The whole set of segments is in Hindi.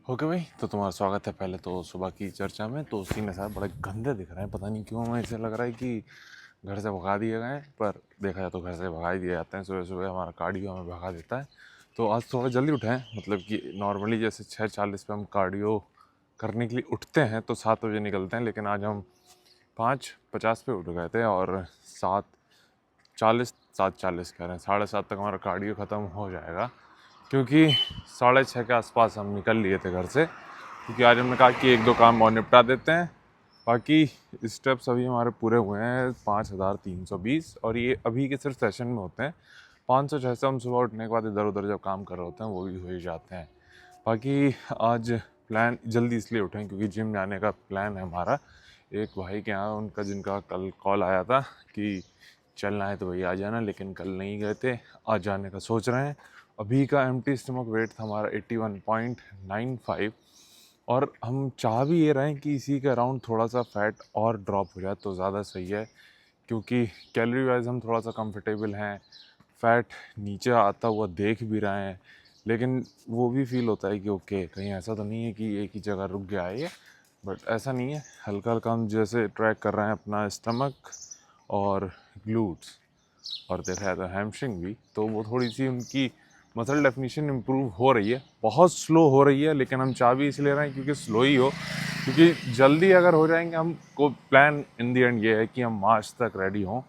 ओके भाई, तो तुम्हारा स्वागत है पहले तो सुबह की चर्चा में। तो सीन ऐसा बड़े गंदे दिख रहे हैं, पता नहीं क्यों हमें ऐसे लग रहा है कि घर से भगा दिए गए हैं। पर देखा जाए तो घर से भगा ही दिए जाते हैं। सुबह सुबह हमारा कार्डियो हमें भगा देता है। तो आज थोड़ा जल्दी उठे हैं, मतलब कि नॉर्मली जैसे 6:40 पे हम कार्डियो करने के लिए उठते हैं तो 7 बजे निकलते हैं, लेकिन आज हम 5:50 पे उठ गए थे और 7:40 7:40 कह रहे हैं, 7:30 तक हमारा कार्डियो ख़त्म हो जाएगा। क्योंकि 6:30 के आसपास हम निकल लिए थे घर से, क्योंकि आज हमने कहा कि एक दो काम और निपटा देते हैं। बाकी स्टेप्स अभी हमारे पूरे हुए हैं 5,320, और ये अभी के सिर्फ सेशन में होते हैं। 500-600 हम सुबह उठने के बाद इधर उधर जब काम कर रहे होते हैं वो भी हो ही जाते हैं। बाकी आज प्लान जल्दी इसलिए उठें क्योंकि जिम जाने का प्लान है हमारा। एक भाई के यहाँ उनका जिनका कल कॉल आया था कि चलना है तो वही आ जाना, लेकिन कल नहीं गए थे, आज जाने का सोच रहे हैं। अभी का एम्प्टी स्टमक वेट था हमारा 81.95, और हम चाह भी ये रहे हैं कि इसी के अराउंड थोड़ा सा फैट और ड्रॉप हो जाए तो ज़्यादा सही है, क्योंकि कैलोरी वाइज हम थोड़ा सा कंफर्टेबल हैं। फैट नीचे आता हुआ देख भी रहे हैं, लेकिन वो भी फील होता है कि ओके, कहीं ऐसा तो नहीं है कि एक ही जगह रुक गया है ये। बट ऐसा नहीं है, हल्का हल्का हम जैसे ट्रैक कर रहे हैं अपना स्टमक और ग्लूट्स, और देखा जाए तो हैमस्ट्रिंग भी, तो वो थोड़ी सी उनकी मसल डेफिनेशन इम्प्रूव हो रही है। बहुत स्लो हो रही है, लेकिन हम चाह भी इसलिए रहे हैं क्योंकि स्लो ही हो, क्योंकि जल्दी अगर हो जाएंगे हमको प्लान इन दी एंड ये है कि हम मार्च तक रेडी हों,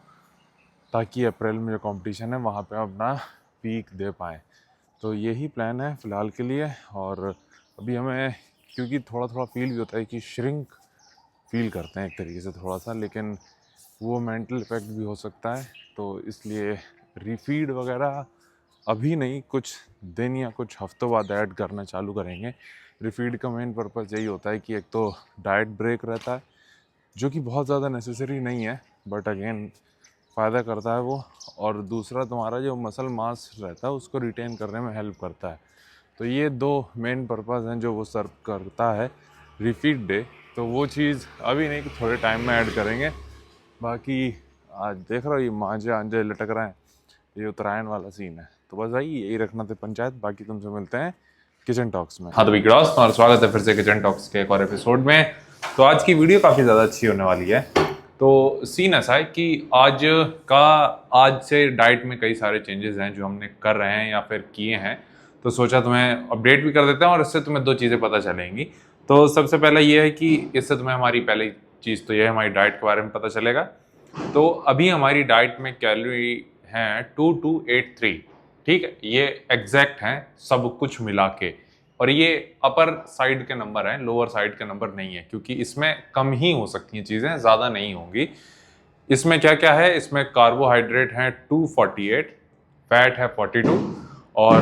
ताकि अप्रैल में जो कंपटीशन है वहाँ पे अपना पीक दे पाएँ। तो यही प्लान है फ़िलहाल के लिए। और अभी हमें क्योंकि थोड़ा थोड़ा फील भी होता है कि श्रिंक फील करते हैं एक तरीके से थोड़ा सा, लेकिन वो मेंटल इफ़ेक्ट भी हो सकता है। तो इसलिए रिफीड वगैरह अभी नहीं, कुछ दिन या कुछ हफ्तों बाद ऐड करना चालू करेंगे। रिफीड का मेन पर्पज़ यही होता है कि एक तो डाइट ब्रेक रहता है, जो कि बहुत ज़्यादा नेसेसरी नहीं है, बट अगेन फ़ायदा करता है वो। और दूसरा तुम्हारा जो मसल मास रहता है उसको रिटेन करने में हेल्प करता है। तो ये दो मेन पर्पज़ हैं जो वो सर्व करता है रिफीड डे। तो वो चीज़ अभी नहीं, थोड़े टाइम में ऐड करेंगे। बाकी आज देख रहा हूँ ये मांझे आंझे लटक रहे हैं, ये उत्तरायण वाला सीन है। तो बस भाई यही रखना था पंचायत। बाकी तुमसे मिलते हैं किचन टॉक्स में। हाँ तो बिगड़ास, तुम्हारा स्वागत है फिर से किचन टॉक्स के एक और एपिसोड में। तो आज की वीडियो काफ़ी ज़्यादा अच्छी होने वाली है। तो सीन ऐसा है कि आज से डाइट में कई सारे चेंजेस हैं जो हमने कर रहे हैं या फिर किए हैं। तो सोचा तुम्हें अपडेट भी कर देते हैं और इससे तुम्हें दो चीज़ें पता चलेंगी। तो सबसे पहला ये है कि इससे तुम्हें हमारी पहली चीज़ तो ये है, हमारी डाइट के बारे में पता चलेगा। तो अभी हमारी डाइट में कैलोरी हैं 2283, ठीक है, ये एग्जैक्ट हैं सब कुछ मिला के। और ये अपर साइड के नंबर हैं, लोअर साइड के नंबर नहीं है, क्योंकि इसमें कम ही हो सकती हैं चीज़ें, ज़्यादा नहीं होंगी। इसमें क्या क्या है, इसमें कार्बोहाइड्रेट हैं 248, फैट है 42, और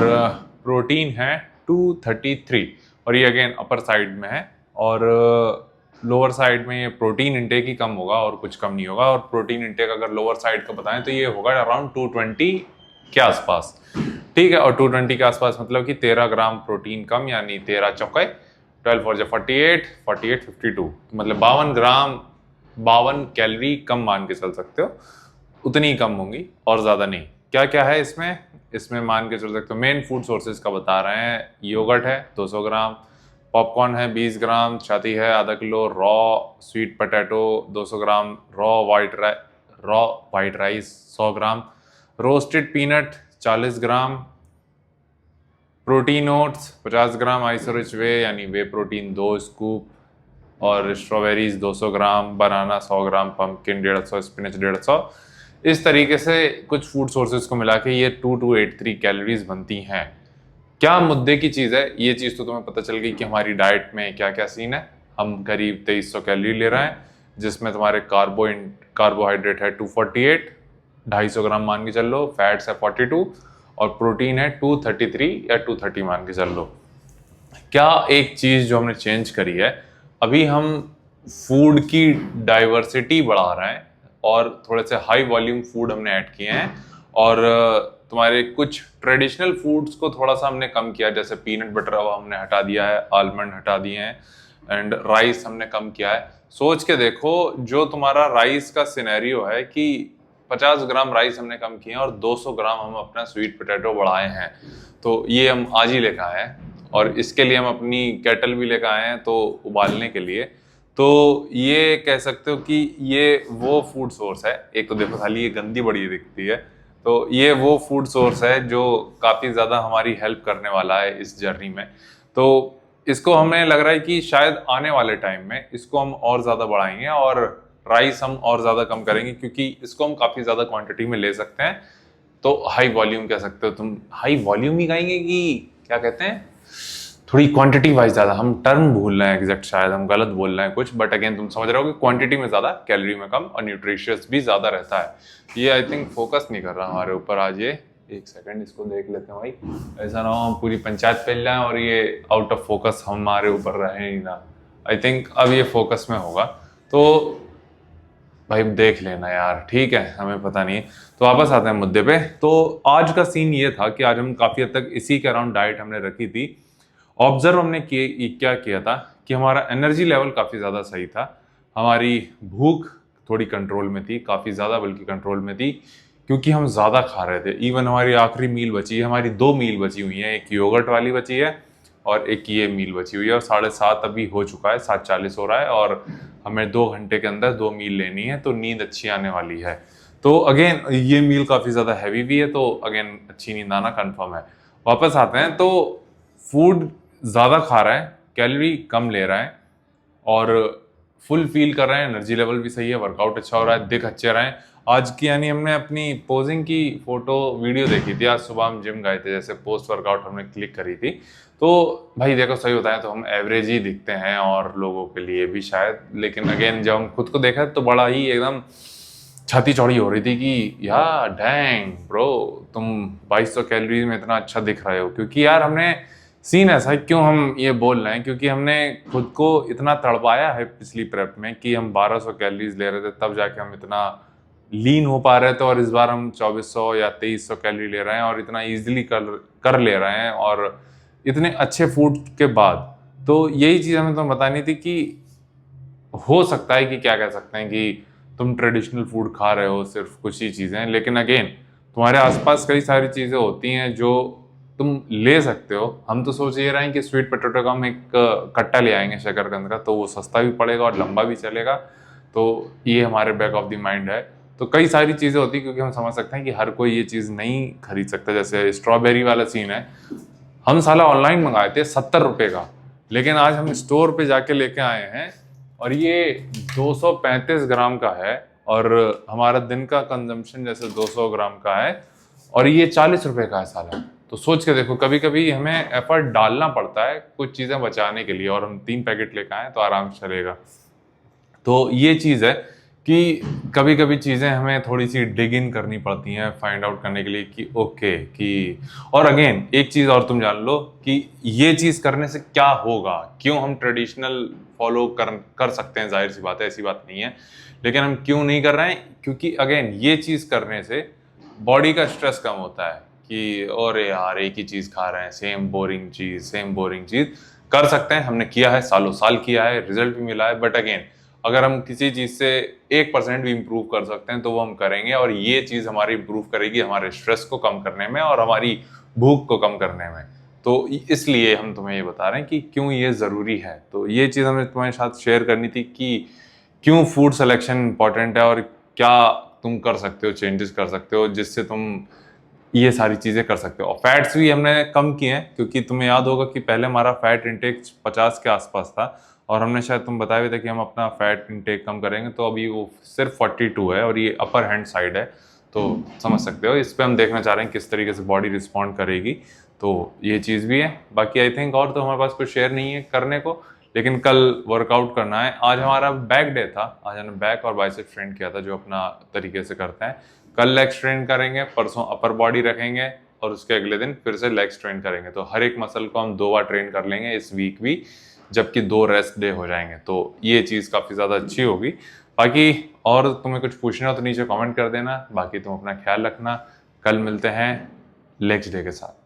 प्रोटीन है 233। और ये अगेन अपर साइड में है, और लोअर साइड में ये प्रोटीन इंटेक ही कम होगा और कुछ कम नहीं होगा। और प्रोटीन इंटेक अगर लोअर साइड का बताएं तो ये होगा अराउंड 220 के आसपास, ठीक है। और 220 के आसपास मतलब कि 13 ग्राम प्रोटीन कम, यानी 13 चौके 12 4 48 48 52, मतलब 52 ग्राम 52 कैलोरी कम मान के चल सकते हो। उतनी ही कम होंगी और ज़्यादा नहीं। क्या क्या है इसमें, इसमें मान के चल सकते हो मेन फूड सोर्सेज का बता रहे हैं। योगर्ट है 200 ग्राम, पॉपकॉर्न है 20 ग्राम, छाती है आधा किलो, रॉ स्वीट पोटैटो 200 ग्राम, रॉ वाइट राइस 100 ग्राम, रोस्टेड पीनट 40 ग्राम, प्रोटीन ओट्स 50 ग्राम, आइसोरिच वे यानी वे प्रोटीन 2 स्कूप, और स्ट्रॉबेरीज 200 ग्राम, बनाना 100 ग्राम, पम्पकिन 150, स्पिनच 150। इस तरीके से कुछ फूड सोर्सेज को मिला के ये 2283 कैलोरीज बनती हैं। क्या मुद्दे की चीज़ है, ये चीज़ तो तुम्हें पता चल गई कि हमारी डाइट में क्या क्या सीन है। हम करीब 2300 कैलोरी ले रहे हैं, जिसमें तुम्हारे कार्बोहाइड्रेट है 248, 250 ग्राम मान के चल लो, फैट्स है 42, और प्रोटीन है 233 या 230 मान के चल लो। क्या एक चीज़ जो हमने चेंज करी है, अभी हम फूड की डाइवर्सिटी बढ़ा रहे हैं और थोड़े से हाई वॉल्यूम फूड हमने ऐड किए हैं। और तुम्हारे कुछ ट्रेडिशनल फूड्स को थोड़ा सा हमने कम किया, जैसे पीनट बटर अब हमने हटा दिया है, आलमंड हटा दिए हैं, एंड राइस हमने कम किया है। सोच के देखो, जो तुम्हारा राइस का सिनेरियो है कि 50 ग्राम राइस हमने कम किए हैं और 200 ग्राम हम अपना स्वीट पोटैटो बढ़ाए हैं। तो ये हम आज ही लेकर आए हैं। और इसके लिए हम अपनी केटल भी लेकर आए हैं तो उबालने के लिए। तो ये कह सकते हो कि ये वो फूड सोर्स है। एक तो देखो खाली ये गंदी बड़ी दिखती है, तो ये वो फूड सोर्स है जो काफ़ी ज़्यादा हमारी हेल्प करने वाला है इस जर्नी में। तो इसको हमें लग रहा है कि शायद आने वाले टाइम में इसको हम और ज़्यादा बढ़ाएंगे और राइस हम और ज़्यादा कम करेंगे, क्योंकि इसको हम काफ़ी ज़्यादा क्वांटिटी में ले सकते हैं। तो हाई वॉल्यूम कह सकते हो तुम, हाई वॉल्यूम ही कहेंगे कि क्या कहते हैं, थोड़ी क्वांटिटी वाइज ज़्यादा। हम टर्म भूल रहे हैं एग्जैक्ट, शायद हम गलत बोल रहे हैं कुछ, बट अगेन तुम समझ रहे हो कि क्वांटिटी में ज़्यादा, कैलोरी में कम और न्यूट्रिशियस भी ज़्यादा रहता है। ये आई थिंक फोकस नहीं कर रहा हमारे ऊपर आज। ये एक सेकंड इसको देख लेते हैं भाई, ऐसा ना हो हम पूरी पंचायत फैल जाए और ये आउट ऑफ फोकस हमारे ऊपर रहे ही ना। आई थिंक अब ये फोकस में होगा, तो भाई देख लेना यार, ठीक है, हमें पता नहीं। तो वापस आते हैं मुद्दे पे। तो आज का सीन ये था कि आज हम काफ़ी हद तक इसी के अराउंड डाइट हमने रखी थी। ऑब्जर्व हमने क्या किया था कि हमारा एनर्जी लेवल काफ़ी ज़्यादा सही था, हमारी भूख थोड़ी कंट्रोल में थी, काफ़ी ज़्यादा बल्कि कंट्रोल में थी, क्योंकि हम ज़्यादा खा रहे थे। इवन हमारी आखिरी मील बची है, हमारी 2 मील बची हुई हैं, एक योगर्ट वाली बची है और एक ये मील बची हुई है, और 7:30 अभी हो चुका है, 7:40 हो रहा है, और हमें 2 घंटे के अंदर 2 मील लेनी है, तो नींद अच्छी आने वाली है। तो अगेन ये मील काफ़ी ज़्यादा हैवी भी है, तो अगेन अच्छी नींद आना कन्फर्म है। वापस आते हैं, तो फूड ज़्यादा खा रहा है, कैलोरी कम ले रहा है और फुल फील कर रहे हैं, एनर्जी लेवल भी सही है, वर्कआउट अच्छा हो रहा है, दिख अच्छे रहे हैं। आज की यानी हमने अपनी पोजिंग की फोटो वीडियो देखी थी, आज सुबह हम जिम गए थे, जैसे पोस्ट वर्कआउट हमने क्लिक करी थी। तो भाई देखो सही होता है तो हम एवरेज ही दिखते हैं और लोगों के लिए भी शायद, लेकिन अगेन जब हम खुद को देखा तो बड़ा ही एकदम छाती चौड़ी हो रही थी कि यार डैंग ब्रो, तुम 2200 कैलोरीज में इतना अच्छा दिख रहे हो। क्योंकि यार हमने सीन ऐसा है, क्यों हम ये बोल रहे हैं, क्योंकि हमने खुद को इतना तड़पाया है पिछली प्रेप में कि हम 1200 कैलोरीज ले रहे थे, तब जाके हम इतना लीन हो पा रहे थे, और इस बार हम 2400 या 2300 कैलोरी ले रहे हैं और इतना इजीली कर ले रहे हैं, और इतने अच्छे फूड के बाद। तो यही चीज़ हमें तो बतानी थी कि हो सकता है कि क्या कह सकते हैं कि तुम ट्रेडिशनल फूड खा रहे हो सिर्फ कुछ ही चीज़ें, लेकिन अगेन तुम्हारे आसपास कई सारी चीज़ें होती हैं जो तुम ले सकते हो। हम तो सोच ये रहे हैं कि स्वीट पोटैटो का हम एक कट्टा ले आएंगे शकरकंद का, तो वो सस्ता भी पड़ेगा और लंबा भी चलेगा, तो ये हमारे बैक ऑफ द माइंड है। तो कई सारी चीज़ें होती हैं, क्योंकि हम समझ सकते हैं कि हर कोई ये चीज़ नहीं खरीद सकता। जैसे स्ट्रॉबेरी वाला सीन है, हम साला ऑनलाइन मंगाए थे 70 रुपये का, लेकिन आज हम स्टोर पे जाके लेके आए हैं और ये 235 ग्राम का है, और हमारा दिन का कंजम्पशन जैसे 200 ग्राम का है, और ये 40 रुपये का है साला। तो सोच के देखो, कभी कभी हमें एफर्ट डालना पड़ता है कुछ चीज़ें बचाने के लिए, और हम 3 पैकेट लेकर आए तो आराम से चलेगा। तो ये चीज़ है कि कभी कभी चीज़ें हमें थोड़ी सी डिग इन करनी पड़ती हैं फाइंड आउट करने के लिए कि ओके कि, और अगेन एक चीज़ और तुम जान लो कि ये चीज़ करने से क्या होगा, क्यों हम ट्रेडिशनल फॉलो कर सकते हैं, जाहिर सी बात है, ऐसी बात नहीं है, लेकिन हम क्यों नहीं कर रहे हैं, क्योंकि अगेन ये चीज़ करने से बॉडी का स्ट्रेस कम होता है कि और यार एक ही चीज़ खा रहे हैं, सेम बोरिंग चीज़। कर सकते हैं, हमने किया है, सालों साल किया है, रिजल्ट भी मिला है, बट अगेन अगर हम किसी चीज़ से 1% भी इम्प्रूव कर सकते हैं तो वो हम करेंगे, और ये चीज़ हमारी इम्प्रूव करेगी हमारे स्ट्रेस को कम करने में और हमारी भूख को कम करने में। तो इसलिए हम तुम्हें ये बता रहे हैं कि क्यों ये ज़रूरी है। तो ये चीज़ हमें तुम्हारे साथ शेयर करनी थी कि क्यों फूड सिलेक्शन इंपॉर्टेंट है, और क्या तुम कर सकते हो, चेंजेस कर सकते हो जिससे तुम ये सारी चीज़ें कर सकते हो। और फैट्स भी हमने कम किए हैं, क्योंकि तुम्हें याद होगा कि पहले हमारा फैट इंटेक 50 के आसपास था, और हमने शायद तुम बताया भी था कि हम अपना फैट इंटेक कम करेंगे, तो अभी वो सिर्फ 42 है, और ये अपर हैंड साइड है। तो समझ सकते हो, इस पर हम देखना चाह रहे हैं किस तरीके से बॉडी रिस्पॉन्ड करेगी। तो ये चीज़ भी है। बाकी आई थिंक और तो हमारे पास कुछ शेयर नहीं है करने को, लेकिन कल वर्कआउट करना है। आज हमारा बैक डे था, आज हमने बैक और बाइसेप ट्रेन किया था, जो अपना तरीके से करते हैं। कल लेग्स ट्रेन करेंगे, परसों अपर बॉडी रखेंगे, और उसके अगले दिन फिर से लेग्स ट्रेन करेंगे। तो हर एक मसल को हम 2 बार ट्रेन कर लेंगे इस वीक भी, जबकि 2 रेस्ट डे हो जाएंगे। तो ये चीज़ काफ़ी ज़्यादा अच्छी होगी। बाकी और तुम्हें कुछ पूछना हो तो नीचे कमेंट कर देना। बाकी तुम अपना ख्याल रखना, कल मिलते हैं लेग्स डे के साथ।